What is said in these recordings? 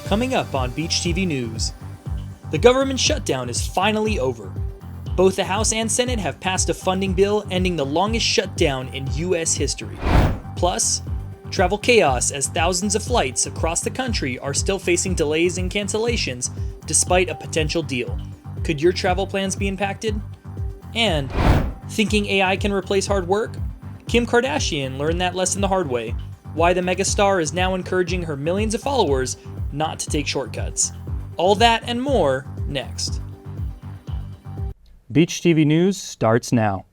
Coming up on Beach TV News. The government shutdown is finally over. Both the House and Senate have passed a funding bill ending the longest shutdown in U.S. history. Plus, travel chaos as thousands of flights across the country are still facing delays and cancellations despite a potential deal. Could your travel plans be impacted? And, thinking AI can replace hard work? Kim Kardashian learned that lesson the hard way. Why the megastar is now encouraging her millions of followers not to take shortcuts. All that and more next. Beach TV News starts now.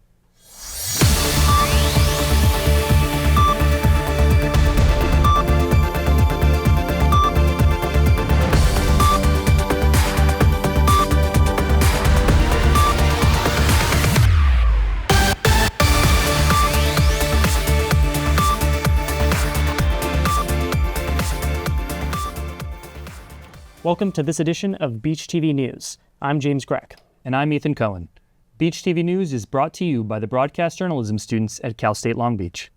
Welcome to this edition of Beach TV News. I'm James Grech. And I'm Ethan Cohen. Beach TV News is brought to you by the broadcast journalism students at Cal State Long Beach.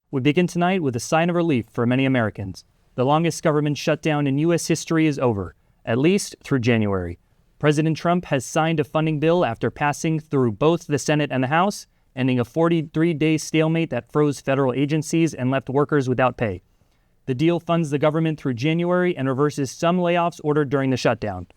We begin tonight with a sign of relief for many Americans. The longest government shutdown in U.S. history is over, at least through January. President Trump has signed a funding bill after passing through both the Senate and the House, ending a 43-day stalemate that froze federal agencies and left workers without pay. The deal funds the government through January and reverses some layoffs ordered during the shutdown.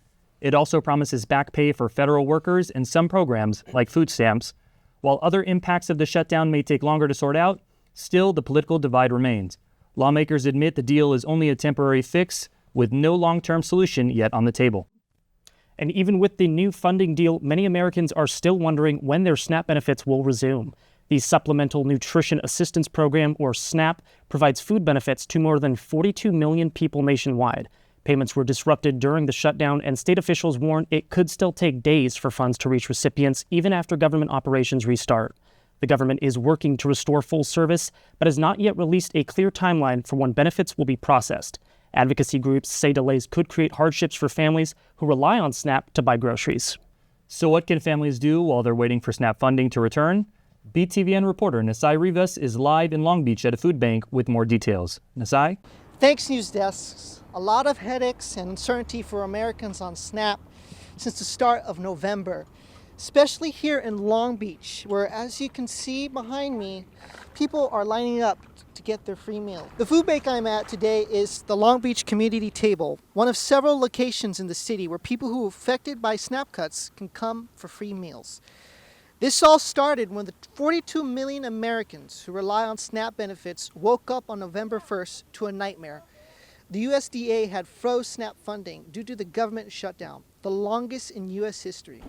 It also promises back pay for federal workers and some programs, like food stamps. While other impacts of the shutdown may take longer to sort out, still the political divide remains. Lawmakers admit the deal is only a temporary fix, with no long-term solution yet on the table. And even with the new funding deal, many Americans are still wondering when their SNAP benefits will resume. The Supplemental Nutrition Assistance Program, or SNAP, provides food benefits to more than 42 million people nationwide. Payments were disrupted during the shutdown, and state officials warn it could still take days for funds to reach recipients, even after government operations restart. The government is working to restore full service, but has not yet released a clear timeline for when benefits will be processed. Advocacy groups say delays could create hardships for families who rely on SNAP to buy groceries. So what can families do while they're waiting for SNAP funding to return? BTVN reporter Nasai Rivas is live in Long Beach at a food bank with more details. Nasai? Thanks, news desks. A lot of headaches and uncertainty for Americans on SNAP since the start of November, especially here in Long Beach, where, as you can see behind me, people are lining up to get their free meal. The food bank I'm at today is the Long Beach Community Table, one of several locations in the city where people who are affected by SNAP cuts can come for free meals. This all started when the 42 million Americans who rely on SNAP benefits woke up on November 1st to a nightmare. The USDA had froze SNAP funding due to the government shutdown, the longest in U.S. history.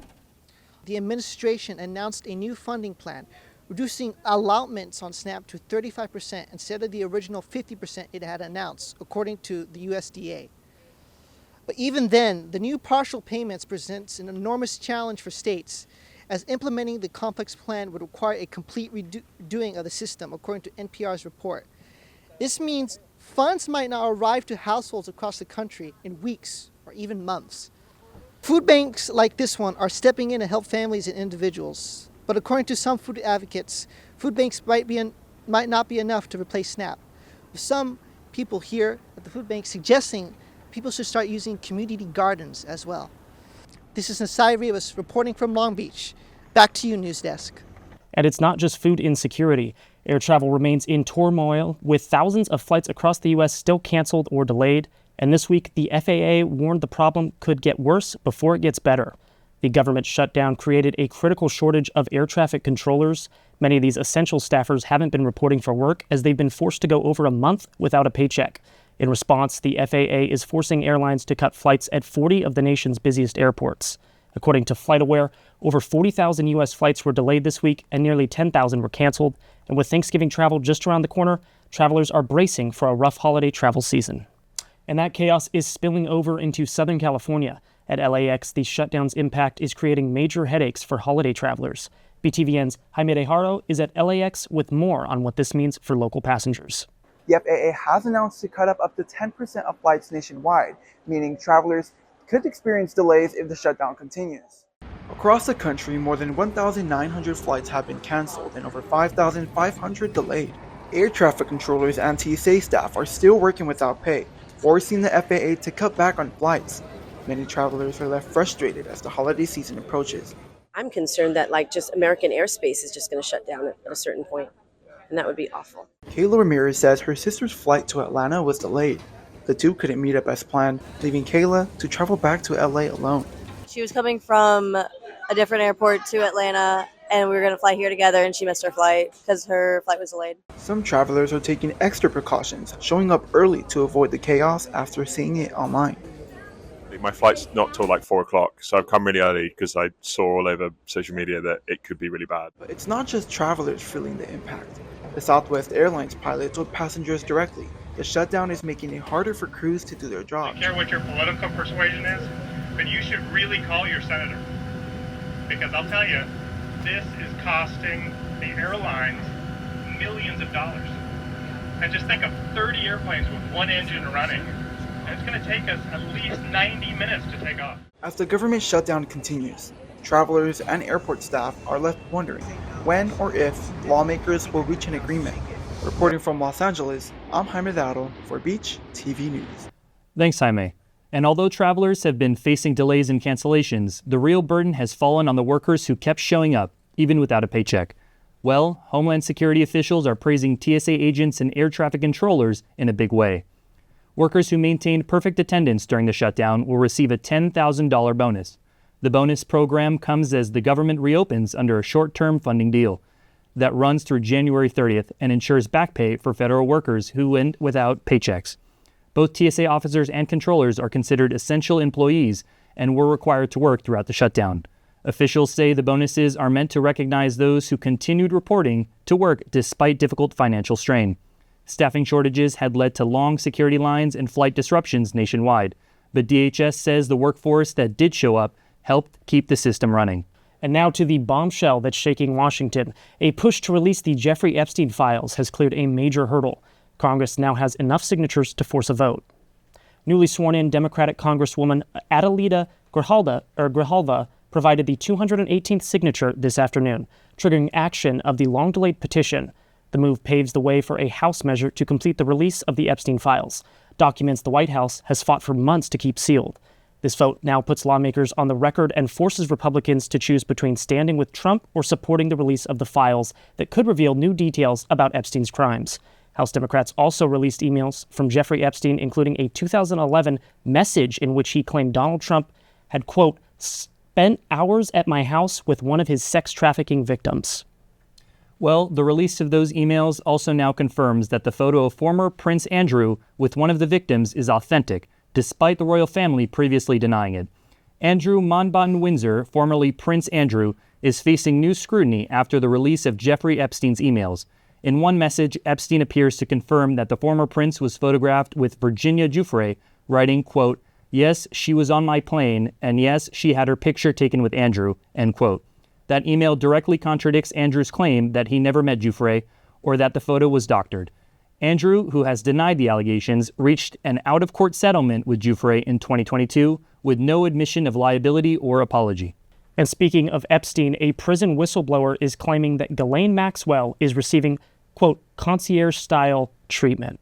The administration announced a new funding plan, reducing allotments on SNAP to 35% instead of the original 50% it had announced, according to the USDA. But even then, the new partial payments presents an enormous challenge for states, as implementing the complex plan would require a complete redoing of the system, according to NPR's report. This means funds might not arrive to households across the country in weeks or even months. Food banks like this one are stepping in to help families and individuals. But according to some food advocates, food banks might not be enough to replace SNAP. With some people here at the food bank suggesting people should start using community gardens as well. This is Nasai Rivas reporting from Long Beach. Back to you, News Desk. And it's not just food insecurity. Air travel remains in turmoil, with thousands of flights across the U.S. still canceled or delayed. And this week, the FAA warned the problem could get worse before it gets better. The government shutdown created a critical shortage of air traffic controllers. Many of these essential staffers haven't been reporting for work as they've been forced to go over a month without a paycheck. In response, the FAA is forcing airlines to cut flights at 40 of the nation's busiest airports. According to FlightAware, over 40,000 U.S. flights were delayed this week and nearly 10,000 were canceled. And with Thanksgiving travel just around the corner, travelers are bracing for a rough holiday travel season. And that chaos is spilling over into Southern California. At LAX, the shutdown's impact is creating major headaches for holiday travelers. BTVN's Jaime Rejaro is at LAX with more on what this means for local passengers. The FAA has announced to cut up to 10% of flights nationwide, meaning travelers could experience delays if the shutdown continues. Across the country, more than 1,900 flights have been canceled and over 5,500 delayed. Air traffic controllers and TSA staff are still working without pay, forcing the FAA to cut back on flights. Many travelers are left frustrated as the holiday season approaches. I'm concerned that just American airspace is just going to shut down at a certain point, and that would be awful. Kayla Ramirez says her sister's flight to Atlanta was delayed. The two couldn't meet up as planned, leaving Kayla to travel back to LA alone. She was coming from a different airport to Atlanta, and we were going to fly here together, and she missed her flight because her flight was delayed. Some travelers are taking extra precautions, showing up early to avoid the chaos after seeing it online. My flight's not till 4 o'clock, so I've come really early because I saw all over social media that it could be really bad. But it's not just travelers feeling the impact. The Southwest Airlines pilot told passengers directly the shutdown is making it harder for crews to do their I jobs. don't care what your political persuasion is, but you should really call your senator. Because I'll tell you, this is costing the airlines millions of dollars. And just think of 30 airplanes with one engine running. And it's going to take us at least 90 minutes to take off. As the government shutdown continues, travelers and airport staff are left wondering when or if lawmakers will reach an agreement. Reporting from Los Angeles, I'm Jaime Daro for Beach TV News. Thanks, Jaime. And although travelers have been facing delays and cancellations, the real burden has fallen on the workers who kept showing up, even without a paycheck. Well, Homeland Security officials are praising TSA agents and air traffic controllers in a big way. Workers who maintained perfect attendance during the shutdown will receive a $10,000 bonus. The bonus program comes as the government reopens under a short-term funding deal that runs through January 30th and ensures back pay for federal workers who went without paychecks. Both TSA officers and controllers are considered essential employees and were required to work throughout the shutdown. Officials say the bonuses are meant to recognize those who continued reporting to work despite difficult financial strain. Staffing shortages had led to long security lines and flight disruptions nationwide, but DHS says the workforce that did show up helped keep the system running. And now to the bombshell that's shaking Washington. A push to release the Jeffrey Epstein files has cleared a major hurdle. Congress now has enough signatures to force a vote. Newly sworn-in Democratic Congresswoman Adelita Grijalva provided the 218th signature this afternoon, triggering action of the long-delayed petition. The move paves the way for a House measure to complete the release of the Epstein files, documents the White House has fought for months to keep sealed. This vote now puts lawmakers on the record and forces Republicans to choose between standing with Trump or supporting the release of the files that could reveal new details about Epstein's crimes. House Democrats also released emails from Jeffrey Epstein, including a 2011 message in which he claimed Donald Trump had, quote, spent hours at my house with one of his sex trafficking victims. Well, the release of those emails also now confirms that the photo of former Prince Andrew with one of the victims is authentic, despite the royal family previously denying it. Andrew Mountbatten-Windsor, formerly Prince Andrew, is facing new scrutiny after the release of Jeffrey Epstein's emails. In one message, Epstein appears to confirm that the former prince was photographed with Virginia Giuffre, writing, quote, yes, she was on my plane, and yes, she had her picture taken with Andrew, end quote. That email directly contradicts Andrew's claim that he never met Giuffre or that the photo was doctored. Andrew, who has denied the allegations, reached an out-of-court settlement with Giuffre in 2022 with no admission of liability or apology. And speaking of Epstein, a prison whistleblower is claiming that Ghislaine Maxwell is receiving, quote, concierge-style treatment.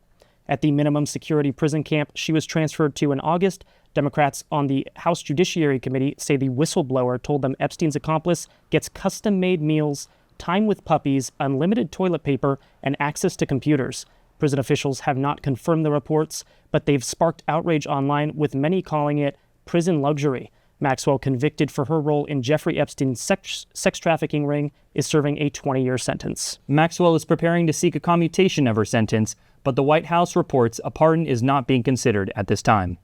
At the minimum security prison camp she was transferred to in August, Democrats on the House Judiciary Committee say the whistleblower told them Epstein's accomplice gets custom-made meals, time with puppies, unlimited toilet paper, and access to computers. Prison officials have not confirmed the reports, but they've sparked outrage online, with many calling it prison luxury. Maxwell, convicted for her role in Jeffrey Epstein's sex trafficking ring, is serving a 20-year sentence. Maxwell is preparing to seek a commutation of her sentence, but the White House reports a pardon is not being considered at this time.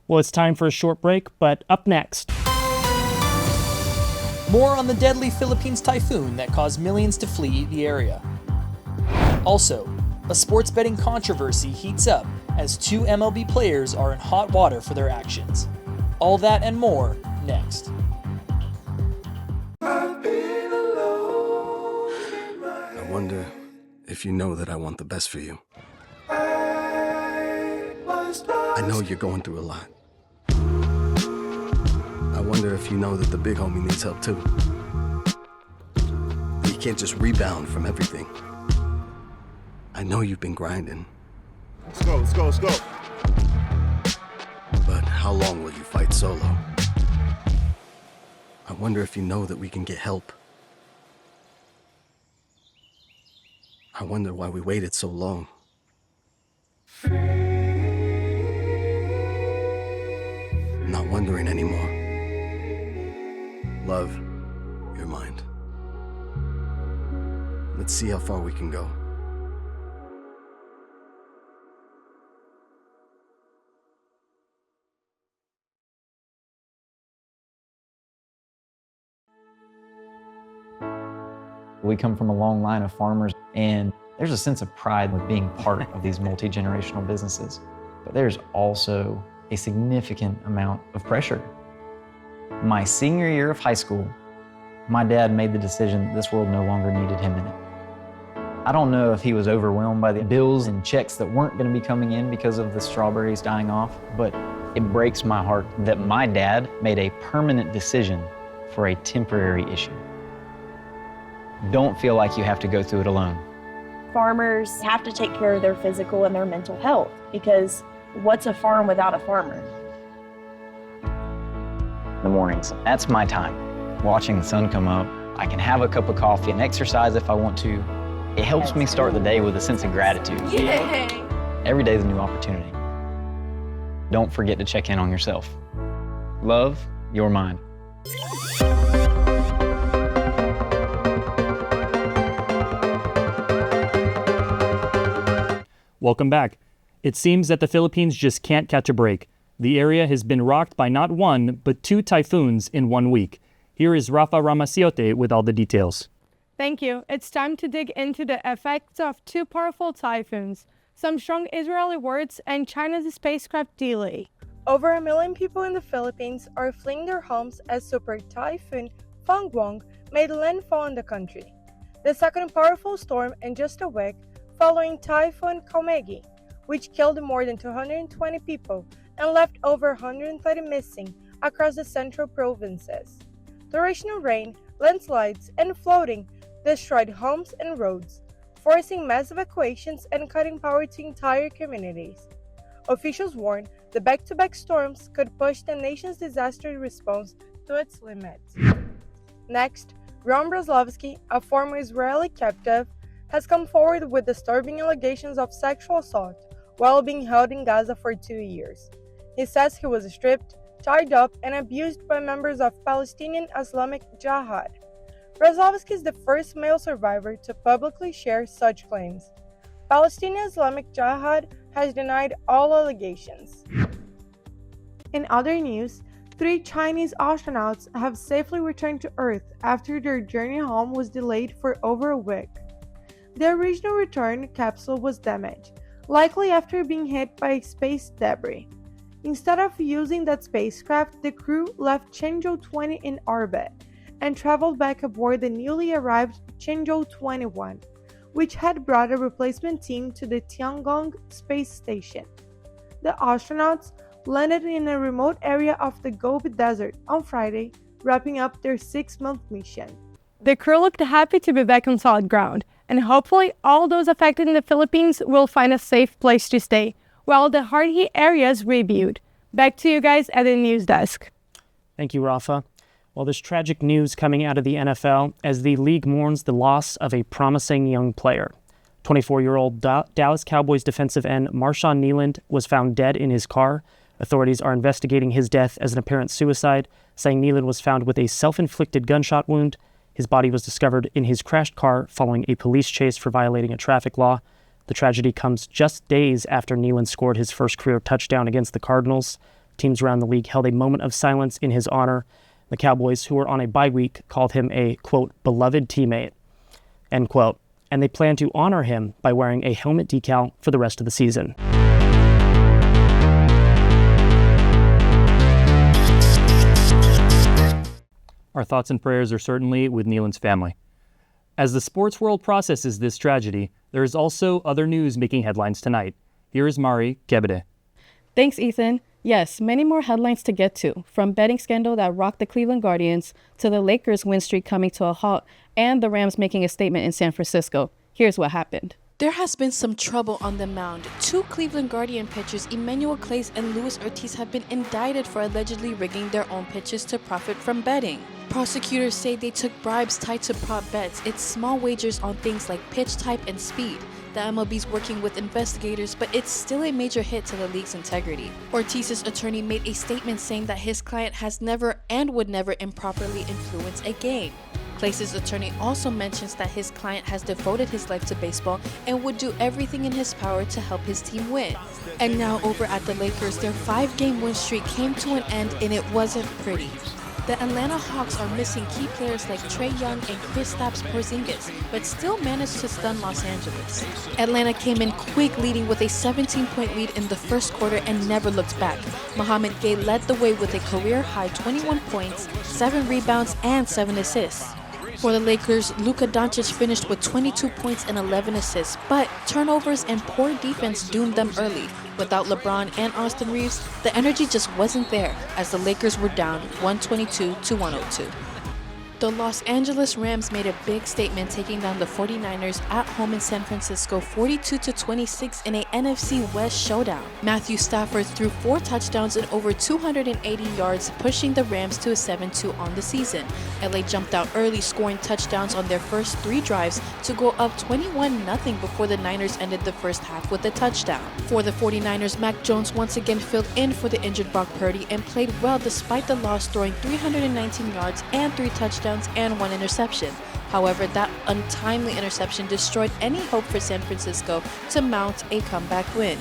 Well, it's time for a short break, but up next. More on the deadly Philippines typhoon that caused millions to flee the area. Also, a sports betting controversy heats up as two MLB players are in hot water for their actions. All that and more next. I wonder if you know that I want the best for you. I know you're going through a lot. I wonder if you know that the big homie needs help too. You can't just rebound from everything. I know you've been grinding. Let's go. how long will you fight solo? I wonder if you know that we can get help. I wonder why we waited so long. I'm not wondering anymore. Love, your mind. Let's see how far we can go. We come from a long line of farmers, and there's a sense of pride with being part of these multi-generational businesses. But there's also a significant amount of pressure. My senior year of high school, my dad made the decision that this world no longer needed him in it. I don't know if he was overwhelmed by the bills and checks that weren't going to be coming in because of the strawberries dying off, but it breaks my heart that my dad made a permanent decision for a temporary issue. Don't feel like you have to go through it alone. Farmers have to take care of their physical and their mental health, because what's a farm without a farmer? In the mornings, that's my time. Watching the sun come up, I can have a cup of coffee and exercise if I want to. It helps me start the day with a sense of gratitude. Yay! Every day is a new opportunity. Don't forget to check in on yourself. Love, your mind. Welcome back. It seems that the Philippines just can't catch a break. The area has been rocked by not one, but 2 typhoons in 1 week. Here is Rafa Ramasiote with all the details. Thank you. It's time to dig into the effects of 2 powerful typhoons, some strong Israeli words, and China's spacecraft delay. Over 1 million people in the Philippines are fleeing their homes as Super Typhoon Fangguang made landfall in the country. The second powerful storm in just a week following Typhoon Kaomegi, which killed more than 220 people and left over 130 missing across the central provinces. Torrential rain, landslides, and flooding destroyed homes and roads, forcing mass evacuations and cutting power to entire communities. Officials warn the back-to-back storms could push the nation's disaster response to its limits. Next, Ron Braslovsky, a former Israeli captive, has come forward with disturbing allegations of sexual assault while being held in Gaza for 2 years. He says he was stripped, tied up, and abused by members of Palestinian Islamic Jihad. Braslovsky is the first male survivor to publicly share such claims. Palestinian Islamic Jihad has denied all allegations. In other news, 3 Chinese astronauts have safely returned to Earth after their journey home was delayed for over a week. The original return capsule was damaged, likely after being hit by space debris. Instead of using that spacecraft, the crew left Changzhou 20 in orbit and traveled back aboard the newly arrived Changzhou 21, which had brought a replacement team to the Tiangong space station. The astronauts landed in a remote area of the Gobi Desert on Friday, wrapping up their 6-month mission. The crew looked happy to be back on solid ground, and hopefully all those affected in the Philippines will find a safe place to stay while the hard-hit areas rebuild. Back to you guys at the news desk. Thank you, Rafa. Well, there's tragic news coming out of the NFL as the league mourns the loss of a promising young player. 24-year-old Dallas Cowboys defensive end Marshawn Kneeland was found dead in his car. Authorities are investigating his death as an apparent suicide, saying Kneeland was found with a self-inflicted gunshot wound. His body was discovered in his crashed car following a police chase for violating a traffic law. The tragedy comes just days after Kneeland scored his first career touchdown against the Cardinals. Teams around the league held a moment of silence in his honor. The Cowboys, who were on a bye week, called him a, quote, beloved teammate, end quote, and they plan to honor him by wearing a helmet decal for the rest of the season. Our thoughts and prayers are certainly with Kneeland's family. As the sports world processes this tragedy, there is also other news making headlines tonight. Here is Mari Kebede. Thanks, Ethan. Yes, many more headlines to get to, from betting scandal that rocked the Cleveland Guardians to the Lakers' win streak coming to a halt and the Rams making a statement in San Francisco. Here's what happened. There has been some trouble on the mound. Two Cleveland Guardian pitchers, Emmanuel Clase and Luis Ortiz, have been indicted for allegedly rigging their own pitches to profit from betting. Prosecutors say they took bribes tied to prop bets. It's small wagers on things like pitch type and speed. The MLB's working with investigators, but it's still a major hit to the league's integrity. Ortiz's attorney made a statement saying that his client has never and would never improperly influence a game. Clase's attorney also mentions that his client has devoted his life to baseball and would do everything in his power to help his team win. And now over at the Lakers, their 5-game win streak came to an end and it wasn't pretty. The Atlanta Hawks are missing key players like Trae Young and Kristaps Porzingis, but still managed to stun Los Angeles. Atlanta came in quick, leading with a 17-point lead in the first quarter and never looked back. Mohamed Gay led the way with a career-high 21 points, 7 rebounds, and 7 assists. For the Lakers, Luka Doncic finished with 22 points and 11 assists, but turnovers and poor defense doomed them early. Without LeBron and Austin Reeves, the energy just wasn't there as the Lakers were down 122-102. The Los Angeles Rams made a big statement taking down the 49ers at home in San Francisco 42-26 in a NFC West showdown. Matthew Stafford threw 4 touchdowns and over 280 yards, pushing the Rams to a 7-2 on the season. LA jumped out early, scoring touchdowns on their first 3 drives to go up 21-0 before the Niners ended the first half with a touchdown. For the 49ers, Mac Jones once again filled in for the injured Brock Purdy and played well despite the loss, throwing 319 yards and 3 touchdowns and 1 interception. However, that untimely interception destroyed any hope for San Francisco to mount a comeback win.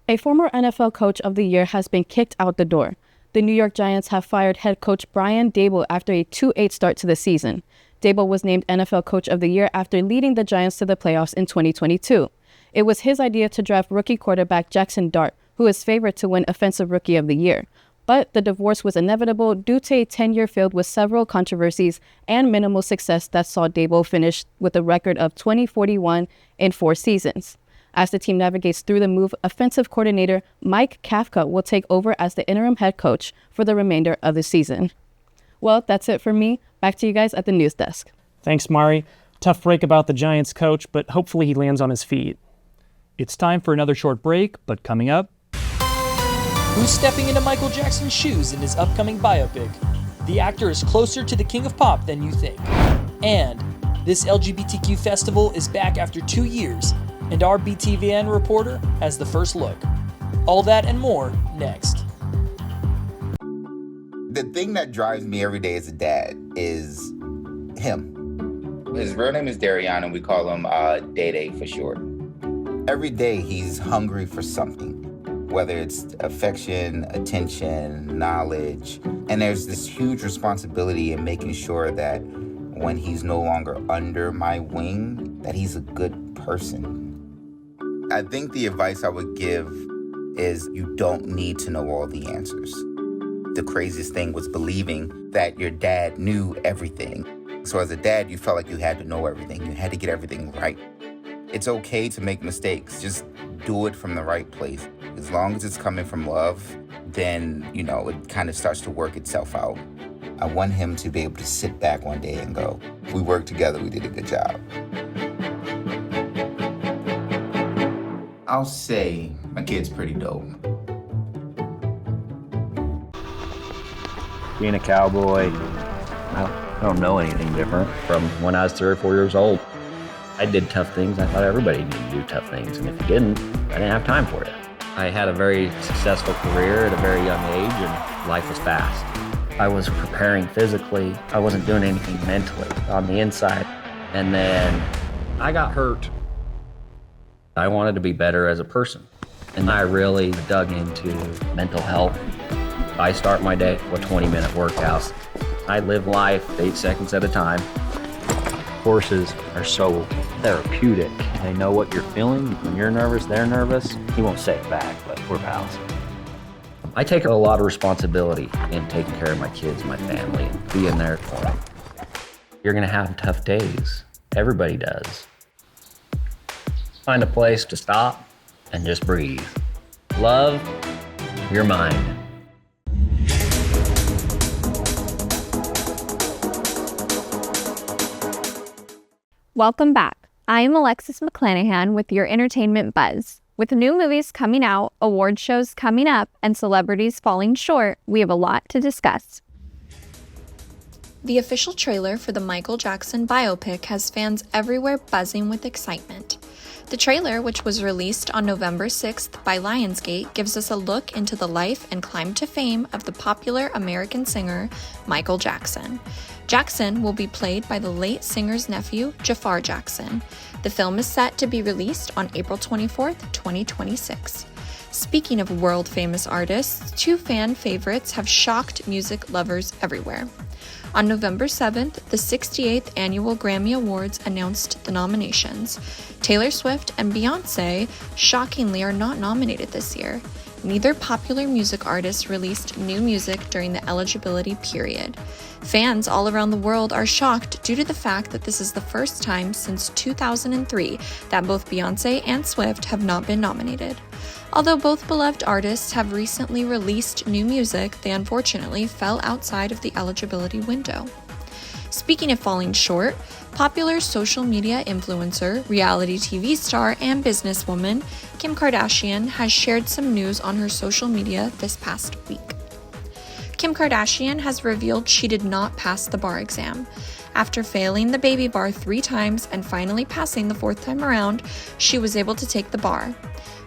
A former NFL Coach of the Year has been kicked out the door. The New York Giants have fired head coach Brian Daboll after a 2-8 start to the season. Daboll was named NFL Coach of the Year after leading the Giants to the playoffs in 2022. It was his idea to draft rookie quarterback Jackson Dart, who is favored to win Offensive Rookie of the Year. But the divorce was inevitable due to a tenure filled with several controversies and minimal success that saw Daboll finish with a record of 20-41 in 4 seasons. As the team navigates through the move, offensive coordinator Mike Kafka will take over as the interim head coach for the remainder of the season. Well, that's it for me. Back to you guys at the news desk. Thanks, Mari. Tough break about the Giants coach, but hopefully he lands on his feet. It's time for another short break, but coming up, who's stepping into Michael Jackson's shoes in his upcoming biopic? The actor is closer to the king of pop than you think. And this LGBTQ festival is back after 2 years, and our BTVN reporter has the first look. All that and more next. The thing that drives me every day as a dad is him. His real name is Darian, and we call him Day for short. Every day he's hungry for something. Whether it's affection, attention, knowledge. And there's this huge responsibility in making sure that when he's no longer under my wing, that he's a good person. I think the advice I would give is you don't need to know all the answers. The craziest thing was believing that your dad knew everything. So as a dad, you felt like you had to know everything. You had to get everything right. It's okay to make mistakes. Just do it from the right place. As long as it's coming from love, then, it kind of starts to work itself out. I want him to be able to sit back one day and go, we worked together, we did a good job. I'll say my kid's pretty dope. Being a cowboy, I don't know anything different from when I was 3 or 4 years old. I did tough things. I thought everybody needed to do tough things, and if you didn't, I didn't have time for it. I had a very successful career at a very young age, and life was fast. I was preparing physically. I wasn't doing anything mentally on the inside. And then I got hurt. I wanted to be better as a person, and I really dug into mental health. I start my day with 20-minute workouts. I live life 8 seconds at a time. Horses are so therapeutic. They know what you're feeling. When you're nervous, they're nervous. He won't say it back, but we're pals. I take a lot of responsibility in taking care of my kids, my family, and being there for them. You're gonna have tough days. Everybody does. Find a place to stop and just breathe. Love your mind. Welcome back. I'm Alexis McClanahan with your Entertainment Buzz. With new movies coming out, award shows coming up, and celebrities falling short, we have a lot to discuss. The official trailer for the Michael Jackson biopic has fans everywhere buzzing with excitement. The trailer, which was released on November 6th by Lionsgate, gives us a look into the life and climb to fame of the popular American singer Michael Jackson. Jackson will be played by the late singer's nephew, Jafar Jackson. The film is set to be released on April 24th, 2026. Speaking of world-famous artists, two fan favorites have shocked music lovers everywhere. On November 7th, the 68th Annual Grammy Awards announced the nominations. Taylor Swift and Beyoncé, shockingly, are not nominated this year. Neither popular music artist released new music during the eligibility period. Fans all around the world are shocked due to the fact that this is the first time since 2003 that both Beyoncé and Swift have not been nominated. Although both beloved artists have recently released new music, they unfortunately fell outside of the eligibility window. Speaking of falling short, popular social media influencer, reality TV star, and businesswoman Kim Kardashian has shared some news on her social media this past week. Kim Kardashian has revealed she did not pass the bar exam. After failing the baby bar 3 times and finally passing the 4th time around, she was able to take the bar.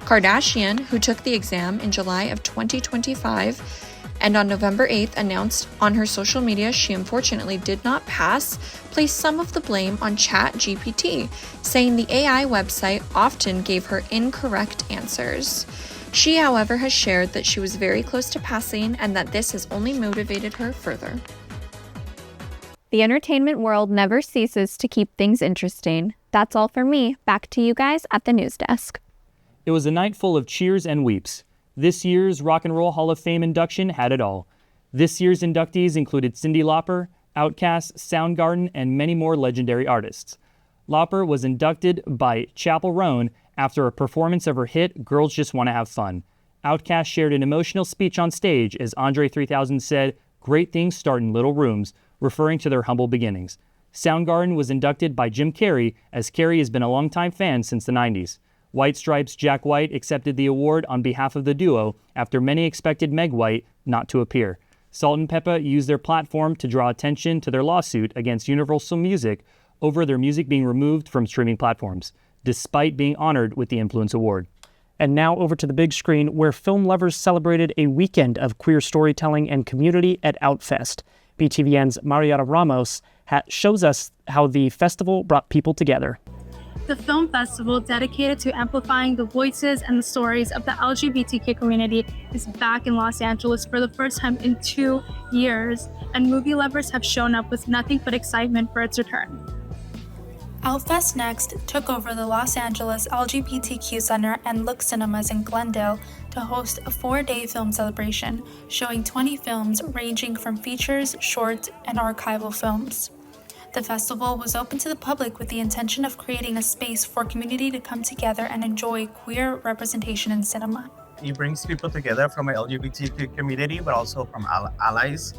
Kardashian, who took the exam in July of 2025, and on November 8th announced on her social media she unfortunately did not pass, placed some of the blame on ChatGPT, saying the AI website often gave her incorrect answers. She, however, has shared that she was very close to passing and that this has only motivated her further. The entertainment world never ceases to keep things interesting. That's all for me. Back to you guys at the news desk. It was a night full of cheers and weeps. This year's Rock and Roll Hall of Fame induction had it all. This year's inductees included Cyndi Lauper, Outkast, Soundgarden, and many more legendary artists. Lauper was inducted by Chappell Roan after a performance of her hit Girls Just Wanna Have Fun. Outkast shared an emotional speech on stage as Andre 3000 said, "Great things start in little rooms," referring to their humble beginnings. Soundgarden was inducted by Jim Carrey, as Carrey has been a longtime fan since the 90s. White Stripes' Jack White accepted the award on behalf of the duo after many expected Meg White not to appear. Salt-N-Pepa used their platform to draw attention to their lawsuit against Universal Music over their music being removed from streaming platforms, despite being honored with the Influence Award. And now over to the big screen, where film lovers celebrated a weekend of queer storytelling and community at Outfest. BTVN's Mariana Ramos shows us how the festival brought people together. The film festival, dedicated to amplifying the voices and the stories of the LGBTQ community, is back in Los Angeles for the first time in 2 years, and movie lovers have shown up with nothing but excitement for its return. Outfest Next took over the Los Angeles LGBTQ Center and Look Cinemas in Glendale to host a 4-day film celebration, showing 20 films ranging from features, shorts, and archival films. The festival was open to the public with the intention of creating a space for community to come together and enjoy queer representation in cinema. It brings people together from the LGBTQ community, but also from allies.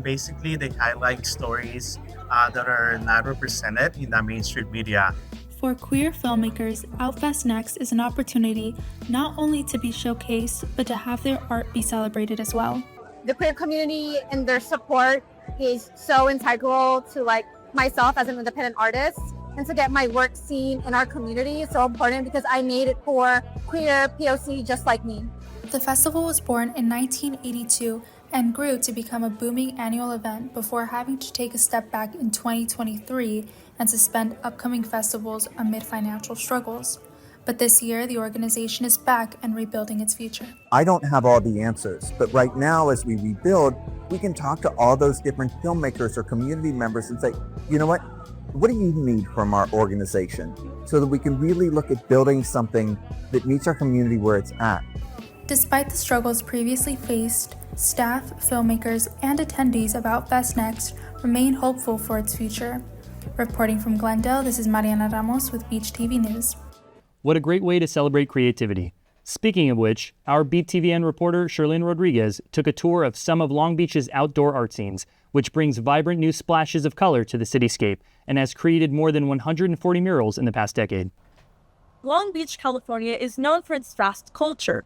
Basically, they highlight stories that are not represented in the mainstream media. For queer filmmakers, Outfest Next is an opportunity not only to be showcased, but to have their art be celebrated as well. The queer community and their support is so integral to myself as an independent artist, and to get my work seen in our community is so important because I made it for queer POC just like me. The festival was born in 1982 and grew to become a booming annual event before having to take a step back in 2023 and suspend upcoming festivals amid financial struggles. But this year, the organization is back and rebuilding its future. I don't have all the answers, but right now as we rebuild, we can talk to all those different filmmakers or community members and say, you know what do you need from our organization? So that we can really look at building something that meets our community where it's at. Despite the struggles previously faced, staff, filmmakers, and attendees of Outfest Next remain hopeful for its future. Reporting from Glendale, this is Mariana Ramos with Beach TV News. What a great way to celebrate creativity. Speaking of which, our BTVN reporter Sherlyn Rodriguez took a tour of some of Long Beach's outdoor art scenes, which brings vibrant new splashes of color to the cityscape and has created more than 140 murals in the past decade. Long Beach, California is known for its vast culture.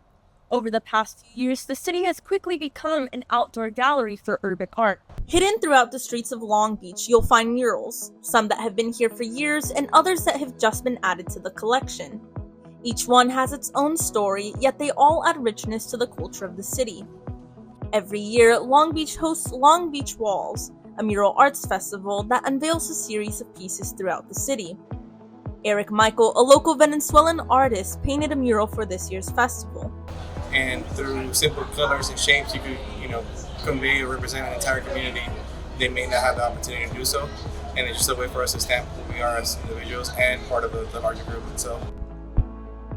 Over the past few years, the city has quickly become an outdoor gallery for urban art. Hidden throughout the streets of Long Beach, you'll find murals, some that have been here for years and others that have just been added to the collection. Each one has its own story, yet they all add richness to the culture of the city. Every year, Long Beach hosts Long Beach Walls, a mural arts festival that unveils a series of pieces throughout the city. Eric Michael, a local Venezuelan artist, painted a mural for this year's festival. And through simple colors and shapes, you could, convey or represent an entire community. They may not have the opportunity to do so, and it's just a way for us to stamp who we are as individuals and part of the larger group itself.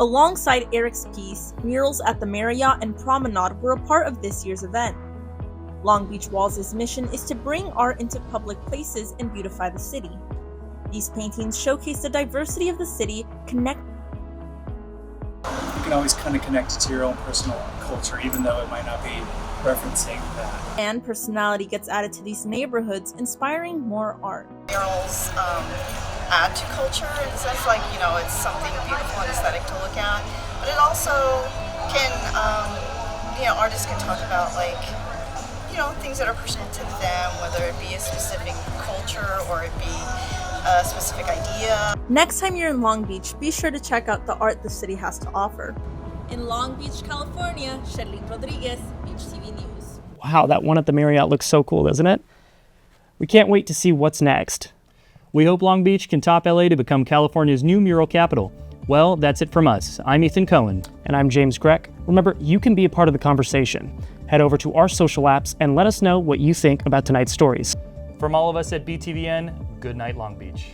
Alongside Eric's piece, murals at the Marriott and Promenade were a part of this year's event. Long Beach Walls' mission is to bring art into public places and beautify the city. These paintings showcase the diversity of the city, You can always kind of connect it to your own personal culture, even though it might not be referencing that. And personality gets added to these neighborhoods, inspiring more art. Murals add to culture in the sense it's something beautiful and aesthetic to look at, but it also can, artists can talk about things that are personal to them, whether it be a specific culture or it be a specific idea. Next time you're in Long Beach, be sure to check out the art the city has to offer. In Long Beach, California, Sherlyn Rodriguez, Beach TV News. Wow, that one at the Marriott looks so cool, doesn't it? We can't wait to see what's next. We hope Long Beach can top LA to become California's new mural capital. Well, that's it from us. I'm Ethan Cohen. And I'm James Grech. Remember, you can be a part of the conversation. Head over to our social apps and let us know what you think about tonight's stories. From all of us at BTVN, good night, Long Beach.